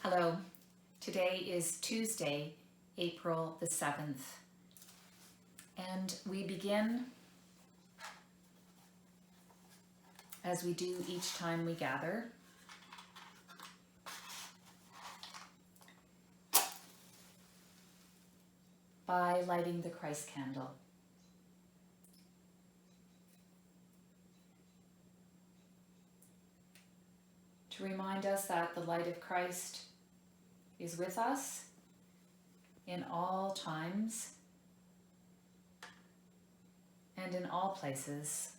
Hello, today is Tuesday, April the 7th, and we begin, as we do each time we gather, by lighting the Christ candle. To remind us that the light of Christ is with us in all times and in all places,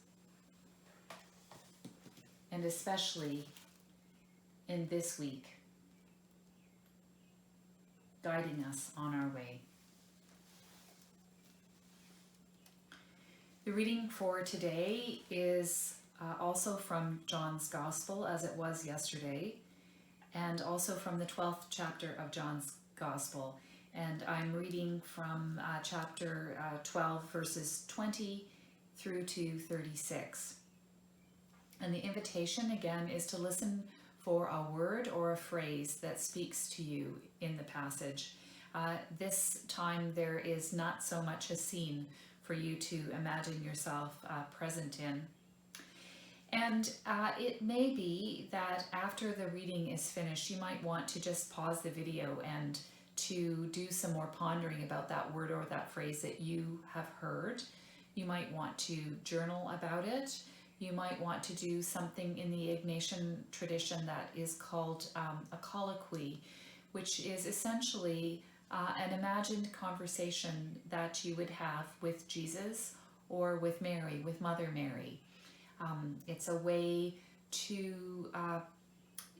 and especially in this week, guiding us on our way. The reading for today is also from John's Gospel, as it was yesterday, and also from the 12th chapter of John's Gospel. And I'm reading from chapter 12, verses 20 through to 36. And the invitation, again, is to listen for a word or a phrase that speaks to you in the passage. This time there is not so much a scene for you to imagine yourself present in. And it may be that after the reading is finished, you might want to just pause the video and to do some more pondering about that word or that phrase that you have heard. You might want to journal about it. You might want to do something in the Ignatian tradition that is called a colloquy, which is essentially an imagined conversation that you would have with Jesus or with Mary, with Mother Mary. It's a way to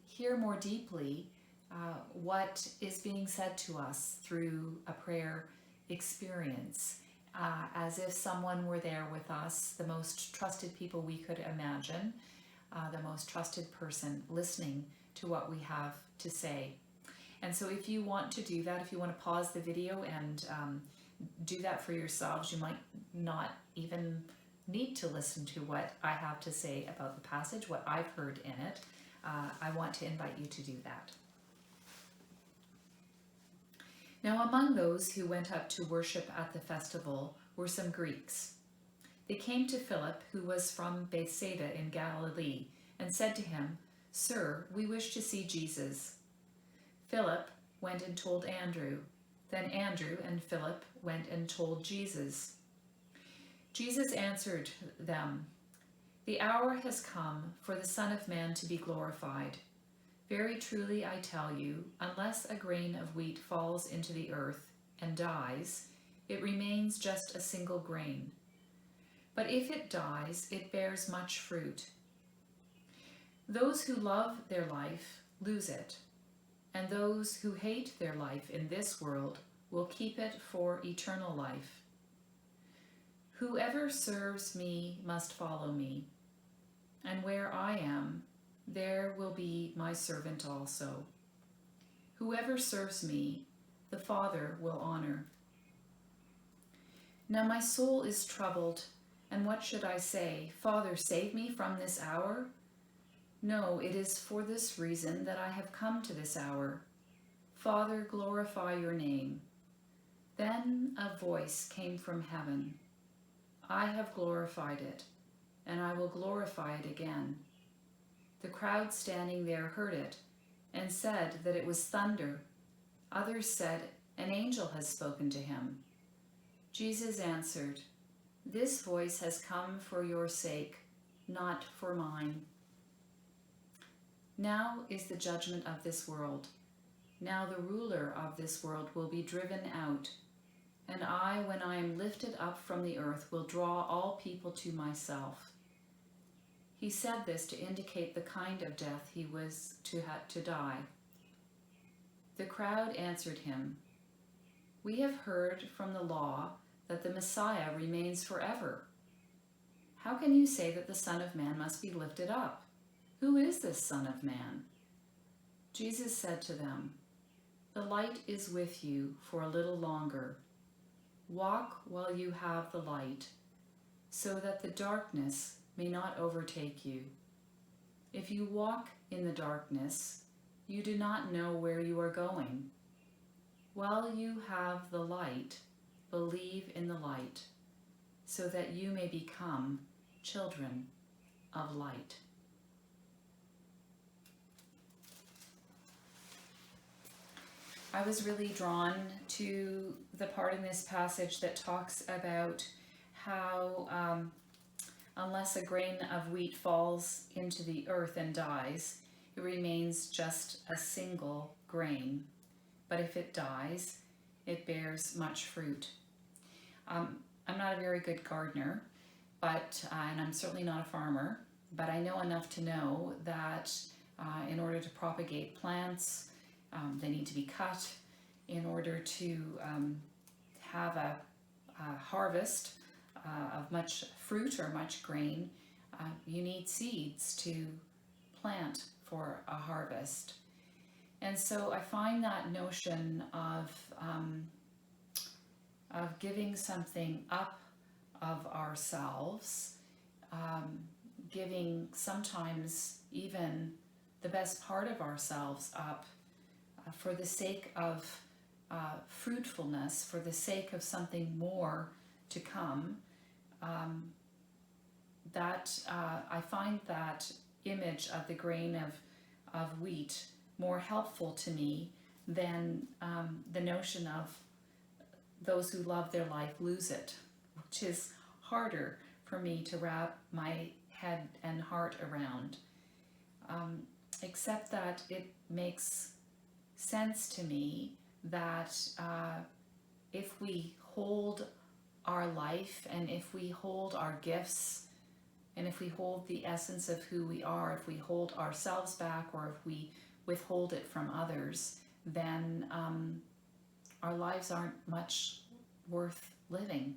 hear more deeply what is being said to us through a prayer experience, as if someone were there with us, the most trusted people we could imagine, the most trusted person listening to what we have to say. And so if you want to do that, if you want to pause the video and do that for yourselves, you might not even need to listen to what I have to say about the passage, what I've heard in it. I want to invite you to do that. Now, among those who went up to worship at the festival were some Greeks. They came to Philip, who was from Bethsaida in Galilee, and said to him, "Sir, we wish to see Jesus." Philip went and told Andrew. Then Andrew and Philip went and told Jesus. Jesus answered them, "The hour has come for the Son of Man to be glorified. Very truly I tell you, unless a grain of wheat falls into the earth and dies, it remains just a single grain. But if it dies, it bears much fruit. Those who love their life lose it, and those who hate their life in this world will keep it for eternal life. Whoever serves me must follow me, and where I am, there will be my servant also. Whoever serves me, the Father will honor. Now my soul is troubled, and what should I say? Father, save me from this hour? No, it is for this reason that I have come to this hour. Father, glorify your name." Then a voice came from heaven. "I have glorified it, and I will glorify it again." The crowd standing there heard it, and said that it was thunder. Others said, "An angel has spoken to him." Jesus answered, "This voice has come for your sake, not for mine. Now is the judgment of this world. Now the ruler of this world will be driven out. And I, when I am lifted up from the earth, will draw all people to myself." He said this to indicate the kind of death he was to die. The crowd answered him, "We have heard from the law that the Messiah remains forever. How can you say that the Son of Man must be lifted up? Who is this Son of Man?" Jesus said to them, "The light is with you for a little longer. Walk while you have the light, so that the darkness may not overtake you. If you walk in the darkness, You do not know where you are going. While you have the light, believe in the light, so that you may become children of light. I was really drawn to the part in this passage that talks about how unless a grain of wheat falls into the earth and dies, it remains just a single grain. But if it dies, it bears much fruit. I'm not a very good gardener, and I'm certainly not a farmer, but I know enough to know that in order to propagate plants, they need to be cut. In order to have a harvest of much fruit or much grain, you need seeds to plant for a harvest. And so I find that notion of giving something up of ourselves, giving sometimes even the best part of ourselves up for the sake of fruitfulness, for the sake of something more to come, I find that image of the grain of wheat more helpful to me than the notion of those who love their life lose it, which is harder for me to wrap my head and heart around, except that it makes sense to me that if we hold our life, and if we hold our gifts, and if we hold the essence of who we are, if we hold ourselves back, or if we withhold it from others, then our lives aren't much worth living.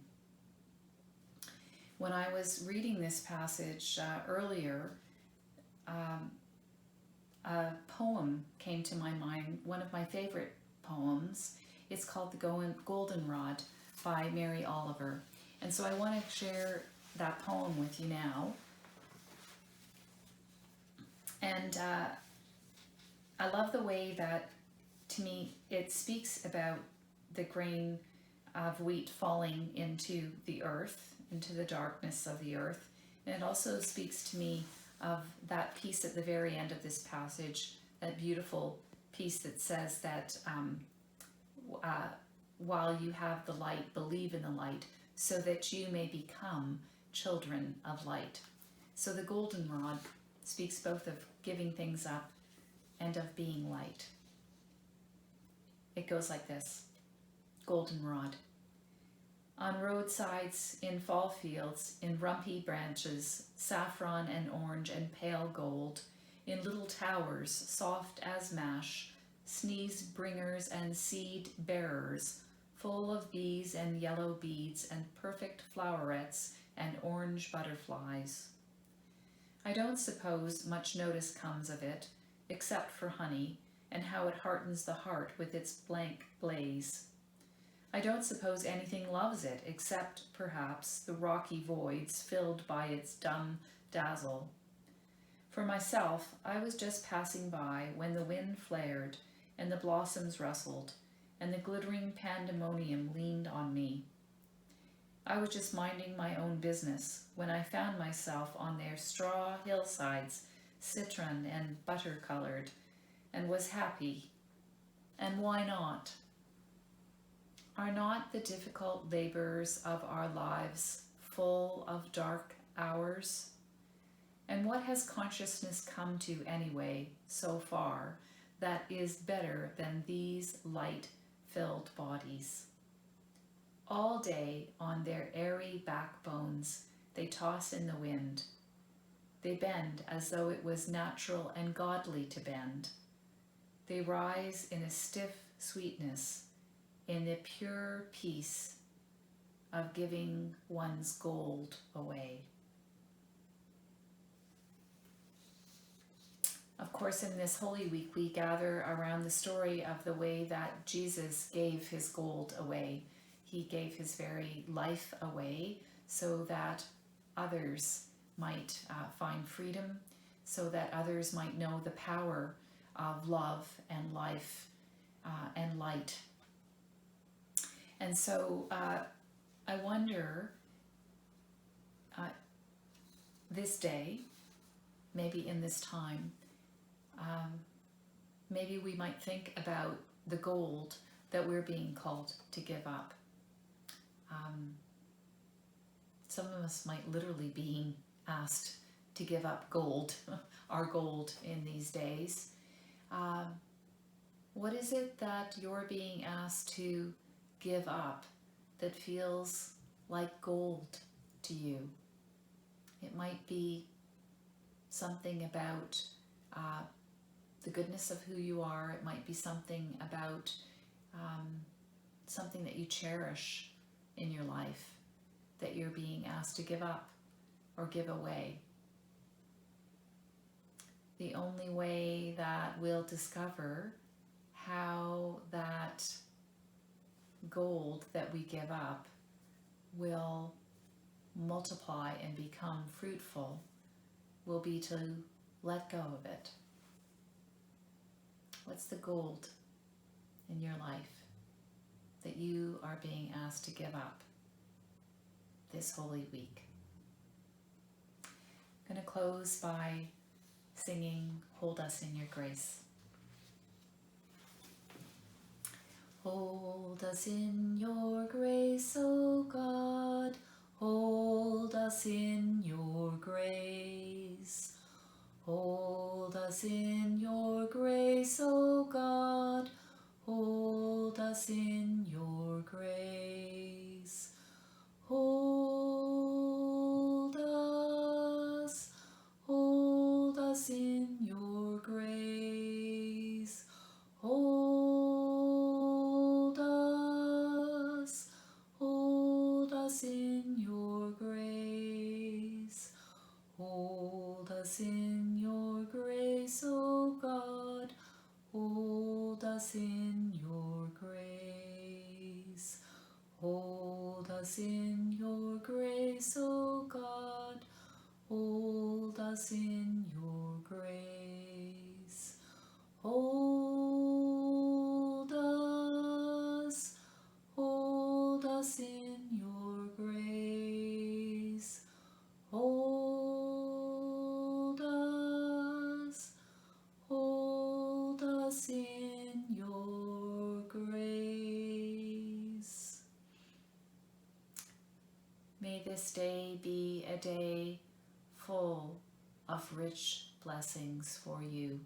When I was reading this passage earlier, a poem came to my mind, one of my favorite poems. It's called The Goldenrod by Mary Oliver. And so I want to share that poem with you now. And I love the way that, to me, it speaks about the grain of wheat falling into the earth, into the darkness of the earth. And it also speaks to me of that piece at the very end of this passage, that beautiful piece that says that while you have the light, believe in the light, so that you may become children of light. So the goldenrod speaks both of giving things up and of being light. It goes like this. Goldenrod. On roadsides, in fall fields, in rumpy branches, saffron and orange and pale gold, in little towers, soft as mash, sneeze bringers and seed bearers, full of bees and yellow beads and perfect flowerets and orange butterflies. I don't suppose much notice comes of it, except for honey, and how it heartens the heart with its blank blaze. I don't suppose anything loves it, except, perhaps, the rocky voids filled by its dumb dazzle. For myself, I was just passing by when the wind flared, and the blossoms rustled, and the glittering pandemonium leaned on me. I was just minding my own business when I found myself on their straw hillsides, citron and butter-colored, and was happy. And why not? Are not the difficult labors of our lives full of dark hours? And what has consciousness come to anyway, so far, that is better than these light-filled bodies? All day on their airy backbones they toss in the wind. They bend as though it was natural and godly to bend. They rise in a stiff sweetness, in the pure peace of giving one's gold away. Of course, in this Holy Week, we gather around the story of the way that Jesus gave his gold away. He gave his very life away so that others might find freedom, so that others might know the power of love and life and light. And so I wonder this day, maybe in this time, maybe we might think about the gold that we're being called to give up. Some of us might literally being asked to give up gold, our gold in these days. What is it that you're being asked to give up that feels like gold to you? It might be something about the goodness of who you are. It might be something about something that you cherish in your life that you're being asked to give up or give away. The only way that we'll discover how that gold that we give up will multiply and become fruitful will be to let go of it. What's the gold in your life that you are being asked to give up this Holy Week? I'm going to close by singing Hold Us in Your Grace. Hold us in your grace, O God, hold us in your grace. Hold us in your grace, O God, hold us in your grace. Hold us in your grace. Hold us in your grace. Hold us in your grace, O God, hold us in your grace. Hold us in your grace, O God, hold us in your grace. Hold us in your grace. Hold us in your grace. May this day be a day full of rich blessings for you.